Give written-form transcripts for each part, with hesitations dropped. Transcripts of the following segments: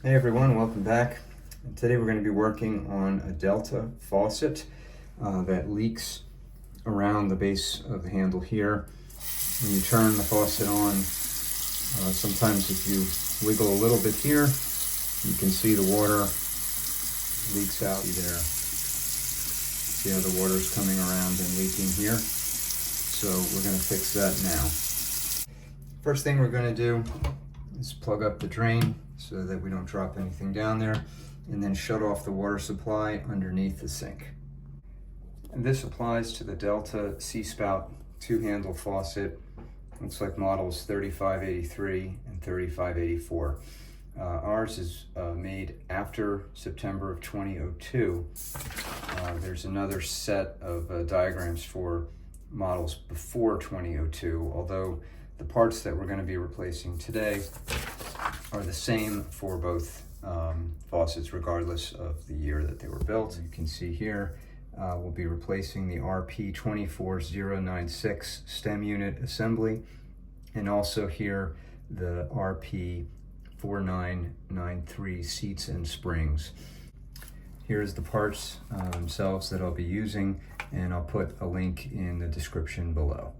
Hey everyone, welcome back. And today we're going to be working on a Delta faucet that leaks around the base of the handle here. When you turn the faucet on, sometimes if you wiggle a little bit here, you can see the water leaks out there. See how the water is coming around and leaking here? So we're going to fix that now. First thing we're going to do is plug up the drain so that we don't drop anything down there, and then shut off the water supply underneath the sink. And this applies to the Delta C-Spout two-handle faucet. Looks like models 3583 and 3584. Ours is made after September of 2002. There's another set of diagrams for models before 2002, although the parts that we're going to be replacing today are the same for both faucets regardless of the year that they were built. You can see here we'll be replacing the RP24096 stem unit assembly, and also here the RP4993 seats and springs. Here's the parts themselves that I'll be using, and I'll put a link in the description below.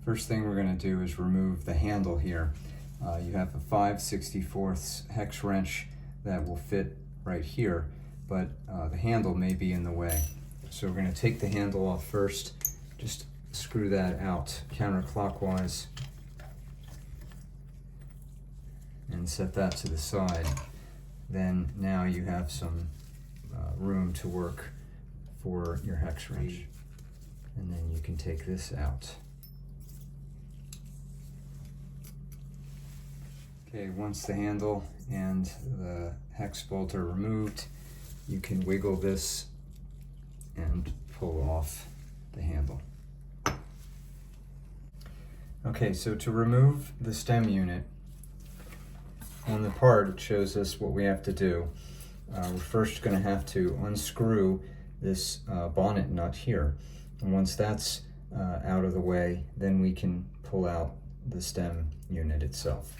First thing we're going to do is remove the handle here. You have a 5/64 hex wrench that will fit right here, but the handle may be in the way. So we're going to take the handle off first, just screw that out counterclockwise and set that to the side. Then now you have some room to work for your hex wrench. And then you can take this out. Okay, once the handle and the hex bolt are removed, you can wiggle this and pull off the handle. Okay, so to remove the stem unit, on the part it shows us what we have to do. We're first going to have to unscrew this bonnet nut here. And once that's out of the way, then we can pull out the stem unit itself.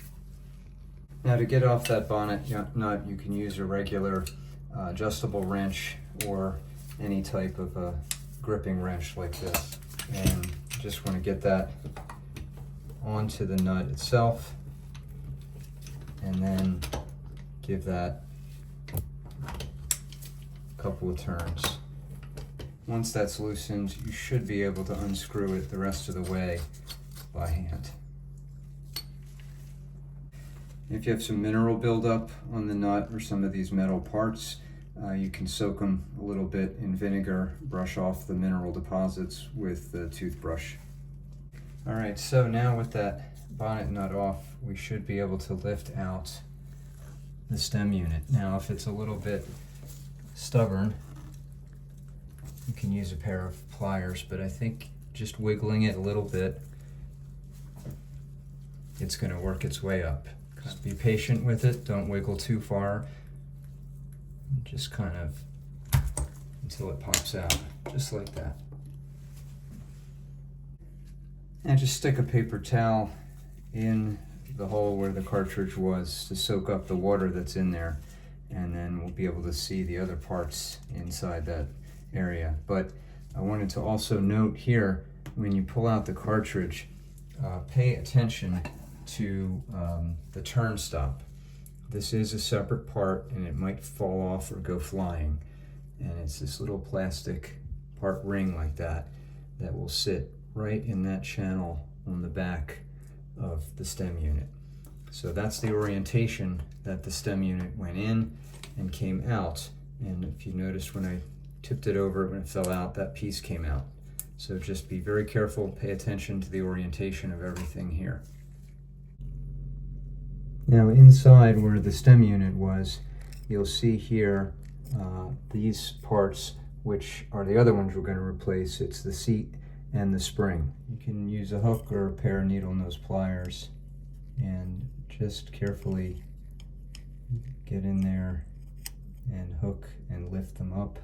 Now to get off that bonnet nut, you can use a regular adjustable wrench or any type of a gripping wrench like this. And you just want to get that onto the nut itself, and then give that a couple of turns. Once that's loosened, you should be able to unscrew it the rest of the way by hand. If you have some mineral buildup on the nut or some of these metal parts, you can soak them a little bit in vinegar, brush off the mineral deposits with the toothbrush. All right, so now with that bonnet nut off, we should be able to lift out the stem unit. Now, if it's a little bit stubborn, you can use a pair of pliers, but I think just wiggling it a little bit, it's going to work its way up. Just be patient with it, don't wiggle too far, just kind of until it pops out, just like that. And just stick a paper towel in the hole where the cartridge was to soak up the water that's in there, and then we'll be able to see the other parts inside that area. But I wanted to also note here, when you pull out the cartridge, pay attention to the turn stop. This is a separate part and it might fall off or go flying, and it's this little plastic part ring like that that will sit right in that channel on the back of the stem unit. So that's the orientation that the stem unit went in and came out, and if you noticed when I tipped it over when it fell out, that piece came out. So just be very careful, pay attention to the orientation of everything here. Now inside where the stem unit was, you'll see here these parts, which are the other ones we're going to replace. It's the seat and the spring. You can use a hook or a pair of needle nose pliers and just carefully get in there and hook and lift them up.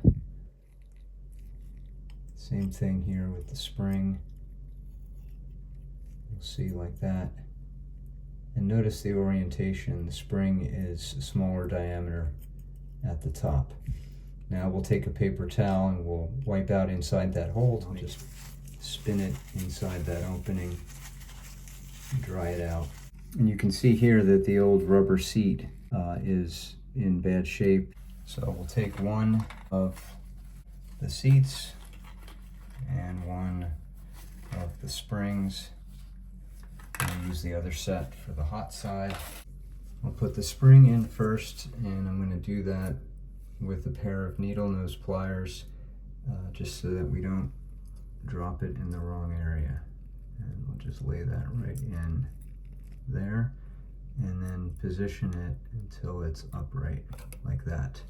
Same thing here with the spring. You'll see like that. And notice the orientation. The spring is a smaller diameter at the top. Now we'll take a paper towel and we'll wipe out inside that hole. I'll just spin it inside that opening and dry it out. And you can see here that the old rubber seat is in bad shape. So we'll take one of the seats and one of the springs and use the other set for the hot side. I'll put the spring in first, and I'm going to do that with a pair of needle nose pliers just so that we don't drop it in the wrong area. And we'll just lay that right in there and then position it until it's upright like that.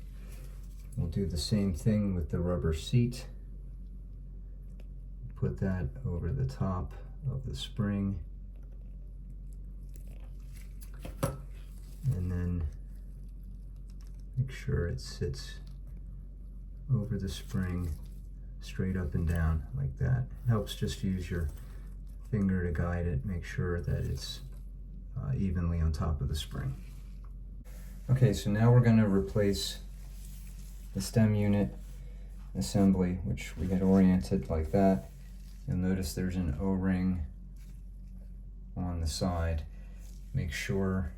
We'll do the same thing with the rubber seat. Put that over the top of the spring and then make sure it sits over the spring straight up and down like that. It helps just use your finger to guide it, make sure that it's evenly on top of the spring. Okay, so now we're going to replace the stem unit assembly, which we had oriented like that. You'll notice there's an O-ring on the side. Make sure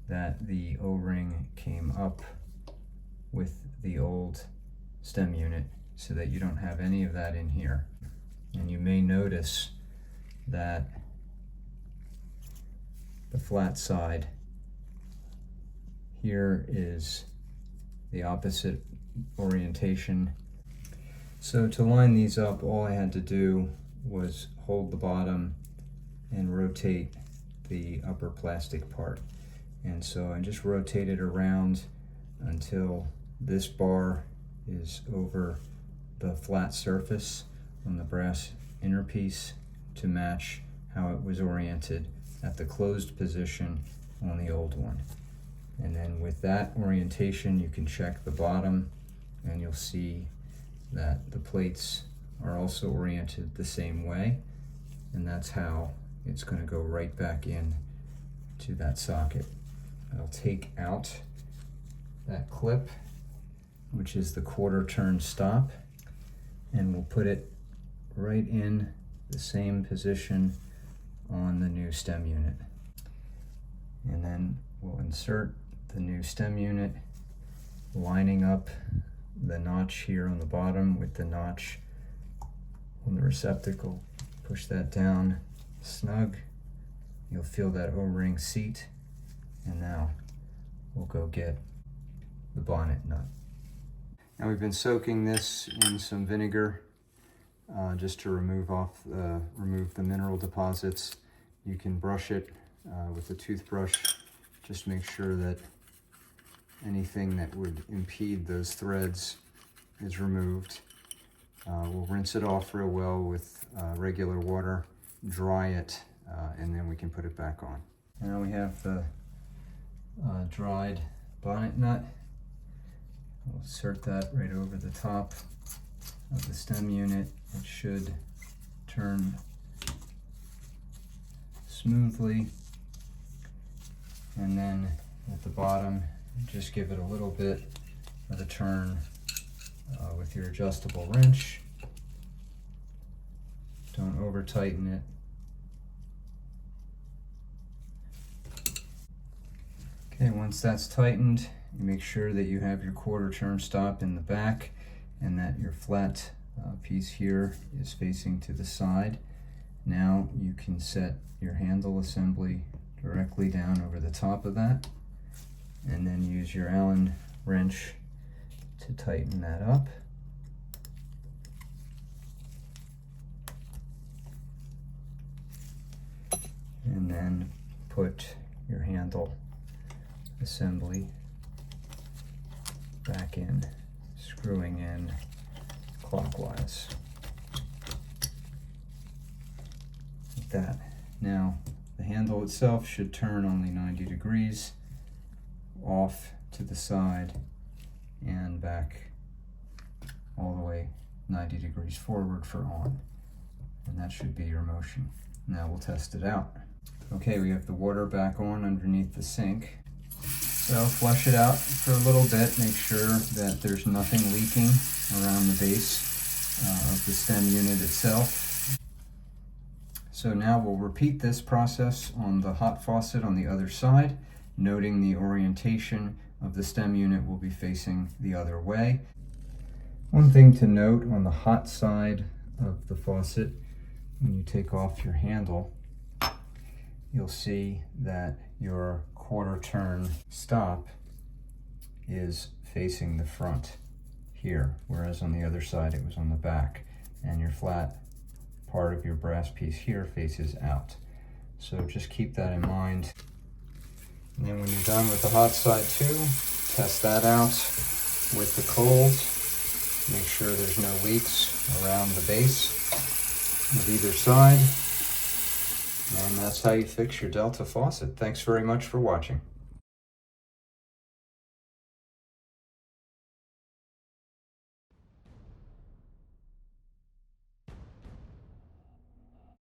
that the O-ring came up with the old stem unit so that you don't have any of that in here. And you may notice that the flat side here is the opposite orientation. So to line these up, all I had to do was hold the bottom and rotate the upper plastic part. And so I just rotate it around until this bar is over the flat surface on the brass inner piece to match how it was oriented at the closed position on the old one. And then with that orientation, you can check the bottom and you'll see that the plates are also oriented the same way, and that's how it's going to go right back in to that socket. I'll take out that clip, which is the quarter turn stop, and we'll put it right in the same position on the new stem unit. And then we'll insert the new stem unit, lining up the notch here on the bottom with the notch on the receptacle. Push that down snug. You'll feel that O-ring seat. And now we'll go get the bonnet nut. Now we've been soaking this in some vinegar just to remove the mineral deposits. You can brush it with a toothbrush. Just make sure that anything that would impede those threads is removed. We'll rinse it off real well with regular water, dry it, and then we can put it back on. Now we have the dried bonnet nut. We'll insert that right over the top of the stem unit. It should turn smoothly. And then at the bottom, just give it a little bit of a turn with your adjustable wrench. Don't over tighten it. Okay, once that's tightened, you make sure that you have your quarter turn stop in the back and that your flat piece here is facing to the side. Now you can set your handle assembly directly down over the top of that, and then use your Allen wrench to tighten that up. And then put your handle assembly back in, screwing in clockwise. Like that. Now, the handle itself should turn only 90 degrees, off to the side and back all the way 90 degrees forward for on. And that should be your motion. Now we'll test it out. Okay, we have the water back on underneath the sink. So flush it out for a little bit, make sure that there's nothing leaking around the base of the stem unit itself. So now we'll repeat this process on the hot faucet on the other side, noting the orientation of the stem unit will be facing the other way. One thing to note on the hot side of the faucet, when you take off your handle, you'll see that your quarter turn stop is facing the front here, whereas on the other side it was on the back, and your flat part of your brass piece here faces out. So just keep that in mind. And then when you're done with the hot side too, test that out with the cold. Make sure there's no leaks around the base of either side. And that's how you fix your Delta faucet. Thanks very much for watching.